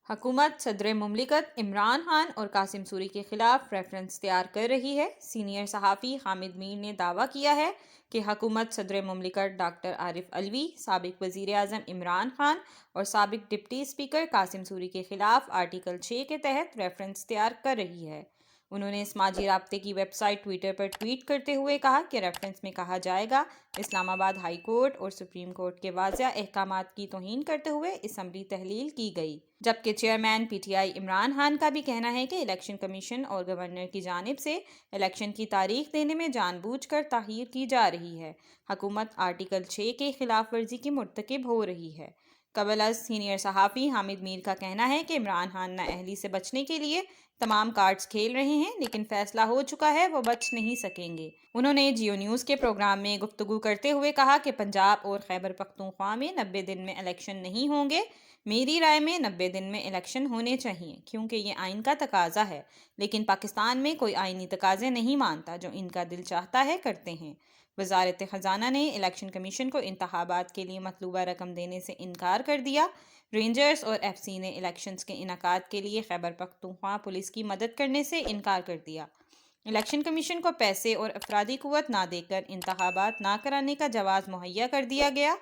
حکومت صدر مملکت عمران خان اور قاسم سوری کے خلاف ریفرنس تیار کر رہی ہے۔ سینئر صحافی حامد میر نے دعویٰ کیا ہے کہ حکومت صدر مملکت ڈاکٹر عارف علوی، سابق وزیر اعظم عمران خان اور سابق ڈپٹی اسپیکر قاسم سوری کے خلاف آرٹیکل 6 کے تحت ریفرنس تیار کر رہی ہے۔ انہوں نے سماجی رابطے کی ویب سائٹ ٹویٹر پر ٹویٹ کرتے ہوئے کہا کہ ریفرنس میں کہا جائے گا اسلام آباد ہائی کورٹ اور سپریم کورٹ کے واضح احکامات کی توہین کرتے ہوئے اسمبلی تحلیل کی گئی، جبکہ chairman P T I Imran Khan کا بھی کہنا ہے کہ الیکشن کمیشن اور گورنر کی جانب سے الیکشن کی تاریخ دینے میں جان بوجھ کر تاخیر کی جا رہی ہے۔ حکومت آرٹیکل 6 کے خلاف ورزی کی مرتکب ہو رہی ہے۔ قبل از سینئر صحافی حامد میر کا کہنا ہے کہ عمران خان نااہلی سے بچنے کے لیے تمام کارڈز کھیل رہے ہیں، لیکن فیصلہ ہو چکا ہے، وہ بچ نہیں سکیں گے۔ انہوں نے جیو نیوز کے پروگرام میں گفتگو کرتے ہوئے کہا کہ پنجاب اور خیبر پختونخوا میں 90 دن میں الیکشن نہیں ہوں گے۔ میری رائے میں 90 دن میں الیکشن ہونے چاہیے، کیونکہ یہ آئین کا تقاضا ہے، لیکن پاکستان میں کوئی آئینی تقاضے نہیں مانتا، جو ان کا دل چاہتا ہے کرتے ہیں۔ وزارت خزانہ نے الیکشن کمیشن کو انتخابات کے لیے مطلوبہ رقم دینے سے انکار کر دیا۔ رینجرز اور ایف سی نے الیکشنز کے انعقاد کے لیے خیبر پختونخوا پولیس کی مدد کرنے سے انکار کر دیا۔ الیکشن کمیشن کو پیسے اور افرادی قوت نہ دے کر انتخابات نہ کرانے کا جواز مہیا کر دیا گیا۔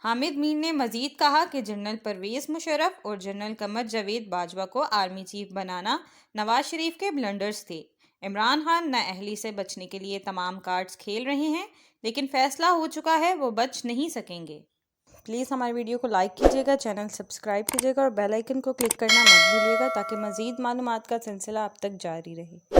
حامد میر نے مزید کہا کہ جنرل پرویز مشرف اور جنرل قمر جاوید باجوہ کو آرمی چیف بنانا نواز شریف کے بلنڈرز تھے۔ عمران خان نااہلی سے بچنے کے لیے تمام کارڈز کھیل رہے ہیں، لیکن فیصلہ ہو چکا ہے، وہ بچ نہیں سکیں گے۔ پلیز ہماری ویڈیو کو لائک کیجیے گا، چینل سبسکرائب کیجیے گا اور بیل آئیکن کو کلک کرنا مت بھولیے گا تاکہ مزید معلومات کا سلسلہ آپ تک جاری رہے۔